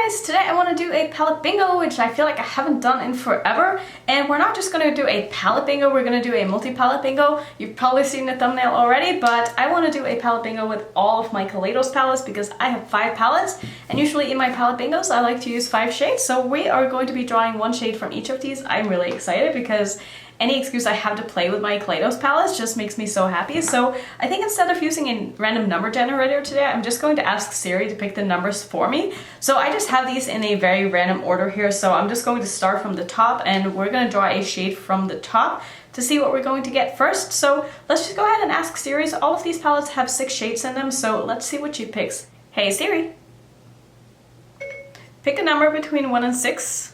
guys, today I want to do a palette bingo, which I feel like I haven't done in forever. And we're not just going to do a palette bingo, we're going to do a multi-palette bingo. You've probably seen the thumbnail already, but I want to do a palette bingo with all of my Kaleidos palettes because I have 5 palettes. And usually in my palette bingos, I like to use 5 shades. So we are going to be drawing 1 shade from each of these. I'm really excited because any excuse I have to play with my Kaleidos palettes just makes me so happy. So I think instead of using a random number generator today, I'm just going to ask Siri to pick the numbers for me. So I just have these in a very random order here. So I'm just going to start from the top and we're going to draw a shade from the top to see what we're going to get first. So let's just go ahead and ask Siri. So all of these palettes have 6 shades in them. So let's see what she picks. Hey Siri, pick a number between 1 and 6.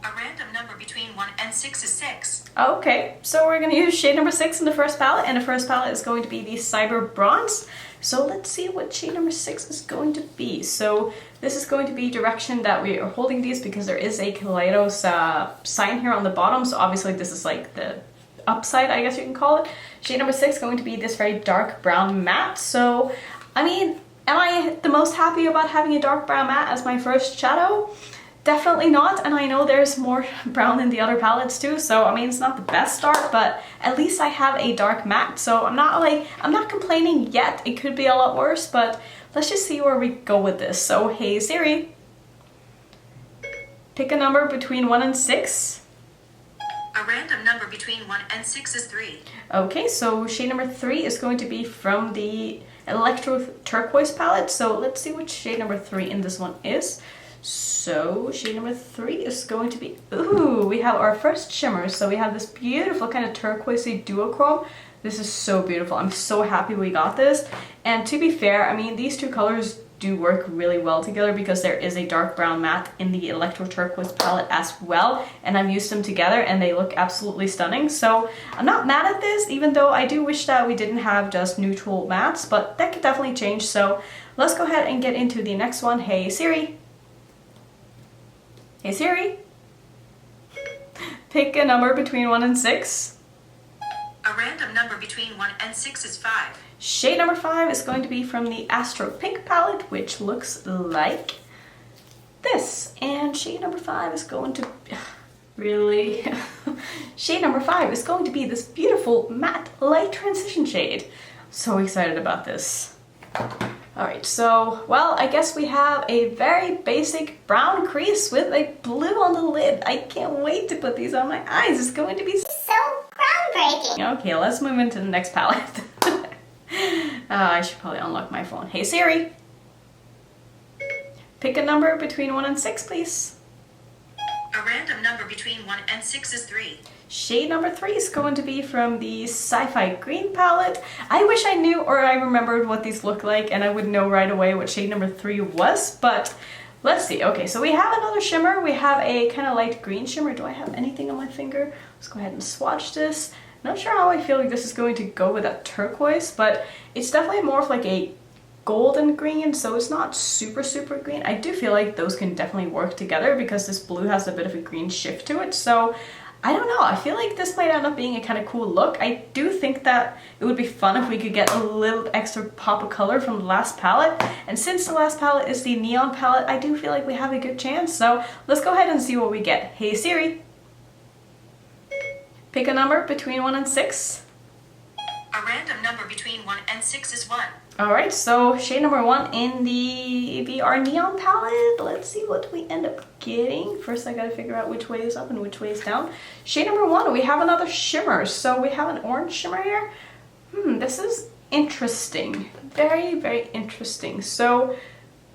A random number between 1 and 6 is 6. Okay, so we're going to use shade number 6 in the first palette, and the first palette is going to be the Cyber Bronze. So let's see what shade number 6 is going to be. So this is going to be direction that we are holding these because there is a Kaleidos sign here on the bottom. So obviously this is like the upside, I guess you can call it. Shade number 6 is going to be this very dark brown matte. So, I mean, am I the most happy about having a dark brown matte as my first shadow? Definitely not, and I know there's more brown in the other palettes too, so I mean it's not the best start, but at least I have a dark matte, so I'm not complaining yet. It could be a lot worse, but let's just see where we go with this. So hey Siri, pick a number between 1 and 6. A random number between 1 and 6 is 3. Okay, so shade number 3 is going to be from the Electro Turquoise palette, so let's see what shade number 3 in this one is. So shade number 3 is going to be, ooh, we have our first shimmer. So we have this beautiful kind of turquoisey duochrome. This is so beautiful. I'm so happy we got this. And to be fair, I mean, these 2 colors do work really well together because there is a dark brown matte in the Electro Turquoise palette as well. And I've used them together and they look absolutely stunning. So I'm not mad at this, even though I do wish that we didn't have just neutral mattes, but that could definitely change. So let's go ahead and get into the next one. Hey Siri. Hey Siri, pick a number between 1 and 6. A random number between 1 and 6 is 5. Shade number 5 is going to be from the Astro Pink palette, which looks like this. And shade number 5 is going to, really? Shade number 5 is going to be this beautiful matte light transition shade. So excited about this. Alright, so, well, I guess we have a very basic brown crease with a blue on the lid. I can't wait to put these on my eyes. It's going to be so groundbreaking. Okay, let's move into the next palette. I should probably unlock my phone. Hey Siri, pick a number between 1 and 6, please. A random number between 1 and 6 is 3. Shade number 3 is going to be from the Sci-Fi Green palette. I wish I knew or I remembered what these look like and I would know right away what shade number 3 was, but let's see. Okay, so we have another shimmer. We have a kind of light green shimmer. Do I have anything on my finger? Let's go ahead and swatch this. Not sure how I feel like this is going to go with that turquoise, but it's definitely more of like a golden green, so it's not super green. I do feel like those can definitely work together because this blue has a bit of a green shift to it, so I don't know, I feel like this might end up being a kind of cool look. I do think that it would be fun if we could get a little extra pop of color from the last palette. And since the last palette is the neon palette, I do feel like we have a good chance. So let's go ahead and see what we get. Hey Siri, pick a number between 1 and 6. A random number between 1 and 6 is 1. Alright, so shade number 1 in the VR Neon palette. Let's see what we end up getting. First I gotta figure out which way is up and which way is down. Shade number 1, we have another shimmer. So we have an orange shimmer here. This is interesting. Very interesting. So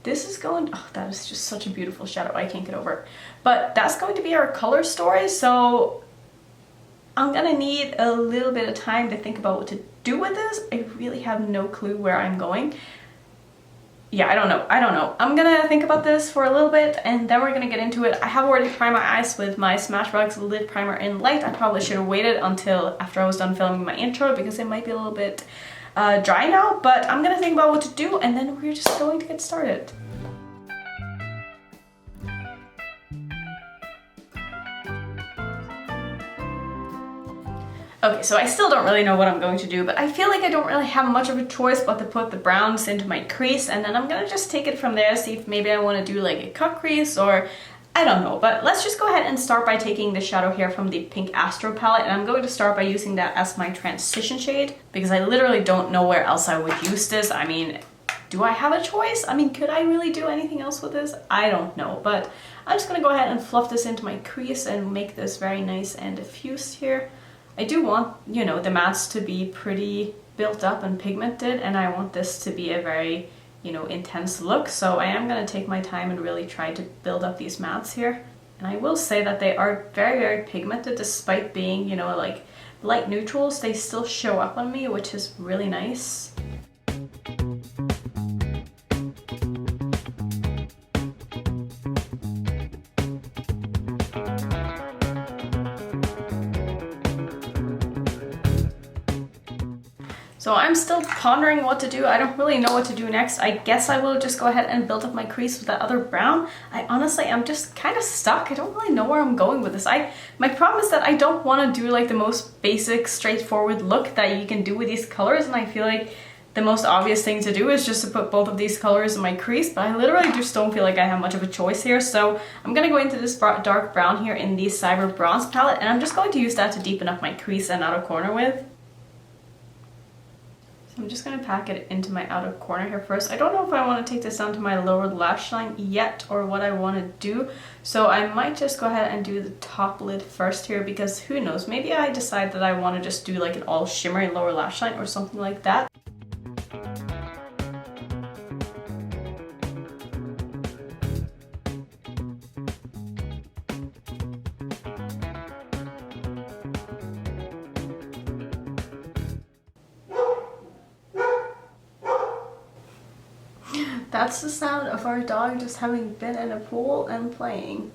this is going, oh, that is just such a beautiful shadow. I can't get over it. But that's going to be our color story. So I'm gonna need a little bit of time to think about what to do with this. I really have no clue where I'm going. Yeah, I don't know. I'm gonna think about this for a little bit and then we're gonna get into it. I have already primed my eyes with my Smashbox lid primer in light. I probably should have waited until after I was done filming my intro because it might be a little bit dry now, but I'm gonna think about what to do and then we're just going to get started. Okay, so I still don't really know what I'm going to do, but I feel like I don't really have much of a choice but to put the browns into my crease, and then I'm gonna just take it from there, see if maybe I want to do like a cut crease or I don't know. But let's just go ahead and start by taking the shadow here from the Pink Astro palette, and I'm going to start by using that as my transition shade because I literally don't know where else I would use this. I mean, do I have a choice? I mean, could I really do anything else with this? I don't know, but I'm just gonna go ahead and fluff this into my crease and make this very nice and diffused here. I do want, you know, the mattes to be pretty built up and pigmented, and I want this to be a very, you know, intense look. So I am going to take my time and really try to build up these mattes here. And I will say that they are very, very pigmented despite being, you know, like light neutrals. They still show up on me, which is really nice. So I'm still pondering what to do. I don't really know what to do next. I guess I will just go ahead and build up my crease with that other brown. I honestly am just kind of stuck. I don't really know where I'm going with this. My problem is that I don't want to do like the most basic, straightforward look that you can do with these colors, and I feel like the most obvious thing to do is just to put both of these colors in my crease, but I literally just don't feel like I have much of a choice here. So I'm gonna go into this dark brown here in the Cyber Bronze palette, and I'm just going to use that to deepen up my crease and outer corner with. I'm just going to pack it into my outer corner here first. I don't know if I want to take this down to my lower lash line yet or what I want to do. So I might just go ahead and do the top lid first here because who knows, maybe I decide that I want to just do like an all shimmery lower lash line or something like that. That's the sound of our dog just having been in a pool and playing.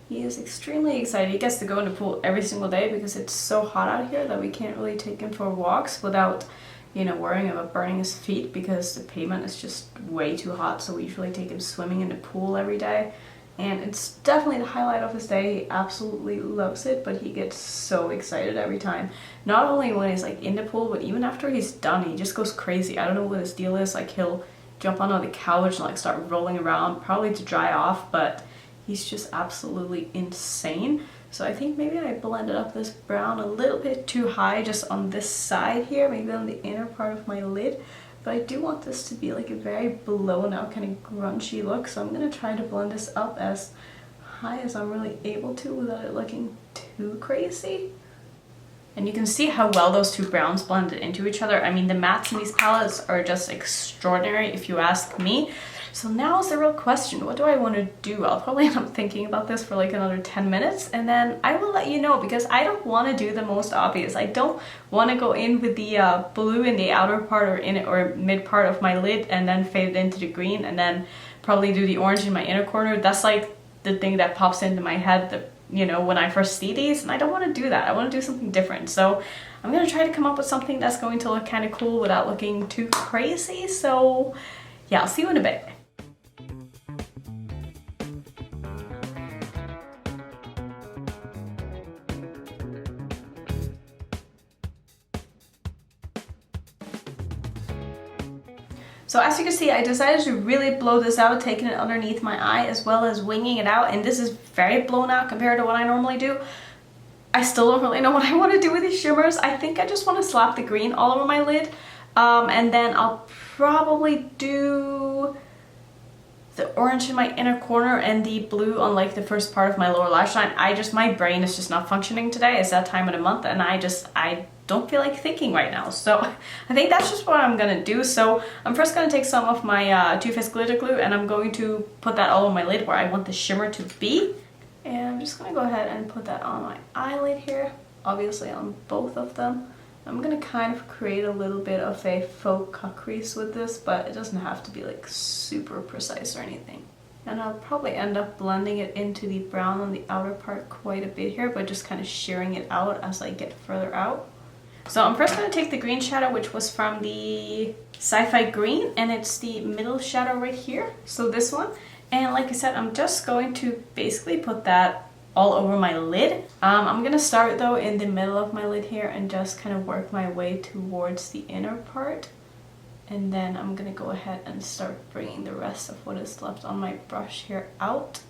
He is extremely excited. He gets to go in the pool every single day because it's so hot out here that we can't really take him for walks without, you know, worrying about burning his feet because the pavement is just way too hot. So we usually take him swimming in the pool every day. And it's definitely the highlight of his day. He absolutely loves it, but he gets so excited every time. Not only when he's like in the pool, but even after he's done, he just goes crazy. I don't know what his deal is. Like he'll jump onto the couch and like start rolling around, probably to dry off, but he's just absolutely insane. So I think maybe I blended up this brown a little bit too high just on this side here, maybe on the inner part of my lid. But I do want this to be like a very blown out kind of grungy look, so I'm gonna try to blend this up as high as I'm really able to without it looking too crazy. And you can see how well those two browns blended into each other. I mean, the mattes in these palettes are just extraordinary if you ask me. So now is the real question, what do I want to do? I'll probably end up thinking about this for like another 10 minutes and then I will let you know because I don't want to do the most obvious. I don't want to go in with the blue in the outer part or mid part of my lid and then fade it into the green and then probably do the orange in my inner corner. That's like the thing that pops into my head, you know, when I first see these, and I don't want to do that. I want to do something different. So I'm going to try to come up with something that's going to look kind of cool without looking too crazy. So yeah, I'll see you in a bit. So as you can see, I decided to really blow this out, taking it underneath my eye as well as winging it out, and this is very blown out compared to what I normally do. I still don't really know what I want to do with these shimmers. I think I just want to slap the green all over my lid, and then I'll probably do the orange in my inner corner and the blue on like the first part of my lower lash line. My brain is just not functioning today. It's that time of the month and I don't feel like thinking right now. So I think that's just what I'm gonna do. So I'm first gonna take some of my Too Faced glitter glue and I'm going to put that all on my lid where I want the shimmer to be. And I'm just gonna go ahead and put that on my eyelid here, obviously on both of them. I'm gonna kind of create a little bit of a faux cut crease with this, but it doesn't have to be like super precise or anything. And I'll probably end up blending it into the brown on the outer part quite a bit here, but just kind of shearing it out as I get further out. So I'm first going to take the green shadow, which was from the Sci-Fi Green, and it's the middle shadow right here, so this one. And like I said, I'm just going to basically put that all over my lid. I'm gonna start though in the middle of my lid here and just kind of work my way towards the inner part. And then I'm gonna go ahead and start bringing the rest of what is left on my brush here out.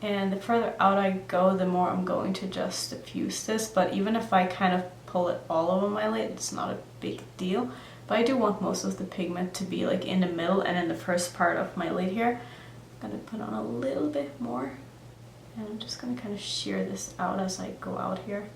And the further out I go, the more I'm going to just diffuse this. But even if I kind of pull it all over my lid, it's not a big deal. But I do want most of the pigment to be like in the middle and in the first part of my lid here. I'm gonna put on a little bit more. And I'm just gonna kind of shear this out as I go out here.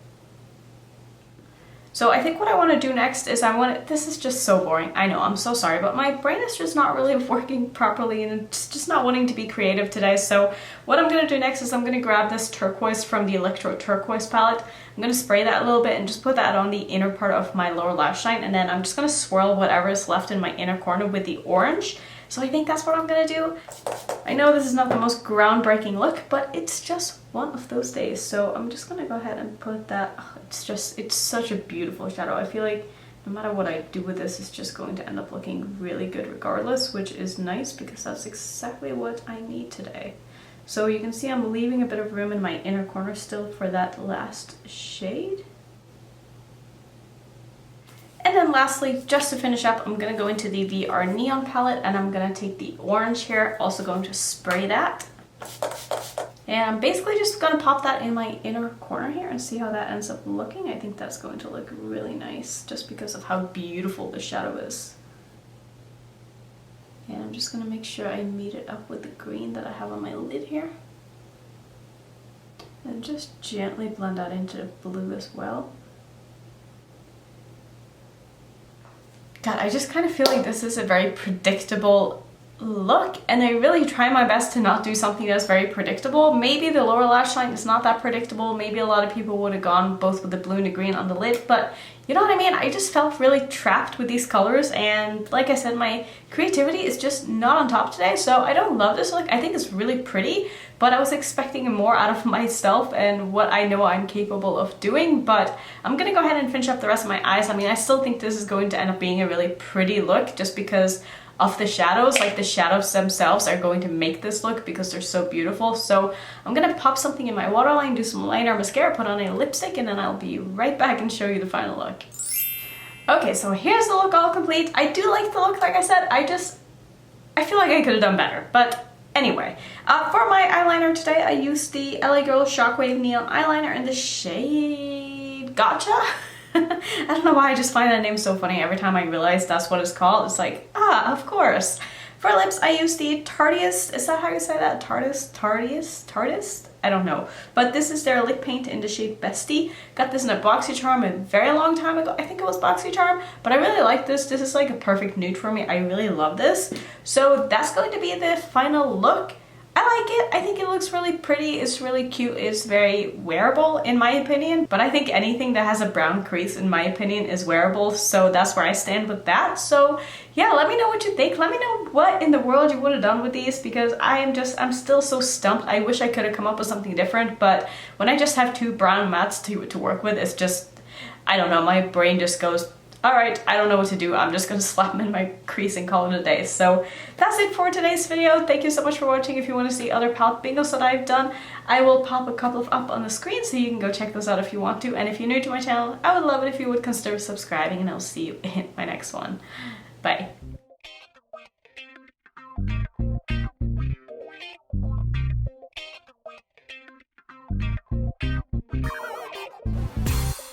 So I think what I want to do next is this is just so boring. I know, I'm so sorry, but my brain is just not really working properly and it's just not wanting to be creative today. So what I'm going to do next is I'm going to grab this turquoise from the Electro Turquoise palette. I'm going to spray that a little bit and just put that on the inner part of my lower lash line. And then I'm just going to swirl whatever is left in my inner corner with the orange. So I think that's what I'm going to do. I know this is not the most groundbreaking look, but it's just one of those days. So I'm just going to go ahead and put that. Oh, it's such a beautiful shadow. I feel like no matter what I do with this, it's just going to end up looking really good regardless, which is nice because that's exactly what I need today. So you can see I'm leaving a bit of room in my inner corner still for that last shade. And then lastly, just to finish up, I'm going to go into the VR Neon palette and I'm going to take the orange here, also going to spray that. And I'm basically just going to pop that in my inner corner here and see how that ends up looking. I think that's going to look really nice just because of how beautiful the shadow is. And I'm just going to make sure I meet it up with the green that I have on my lid here. And just gently blend that into the blue as well. God, I just kind of feel like this is a very predictable look, and I really try my best to not do something that's very predictable. Maybe the lower lash line is not that predictable. Maybe a lot of people would have gone both with the blue and the green on the lid, but you know what I mean? I just felt really trapped with these colors, and like I said, my creativity is just not on top today, so I don't love this look. I think it's really pretty, but I was expecting more out of myself and what I know I'm capable of doing. But I'm gonna go ahead and finish up the rest of my eyes. I mean, I still think this is going to end up being a really pretty look just because of the shadows. Like the shadows themselves are going to make this look because they're so beautiful. So I'm gonna pop something in my waterline, do some liner, mascara, put on a lipstick, and then I'll be right back and show you the final look. Okay, so here's the look all complete. I do like the look, like I said. I feel like I could have done better, but anyway, for my eyeliner today, I used the LA Girl Shockwave Neon Eyeliner in the shade Gotcha. I don't know why I just find that name so funny every time I realize that's what it's called. It's like, ah, of course. For lips, I used the Tardiest. Is that how you say that? Tardiest? I don't know. But this is their lip paint in the shade Bestie. Got this in a BoxyCharm a very long time ago. I think it was BoxyCharm. But I really like this. This is like a perfect nude for me. I really love this. So that's going to be the final look. I like it. I think it looks really pretty. It's really cute. It's very wearable in my opinion. But I think anything that has a brown crease in my opinion is wearable. So that's where I stand with that. So yeah, let me know what you think. Let me know what in the world you would have done with these because I'm still so stumped. I wish I could have come up with something different. But when I just have two brown mattes to work with, it's just, I don't know, my brain just goes, alright, I don't know what to do. I'm just gonna slap them in my crease and call it a day. So that's it for today's video. Thank you so much for watching. If you want to see other palette bingos that I've done, I will pop a couple of up on the screen so you can go check those out if you want to. And if you're new to my channel, I would love it if you would consider subscribing, and I'll see you in my next one. Bye.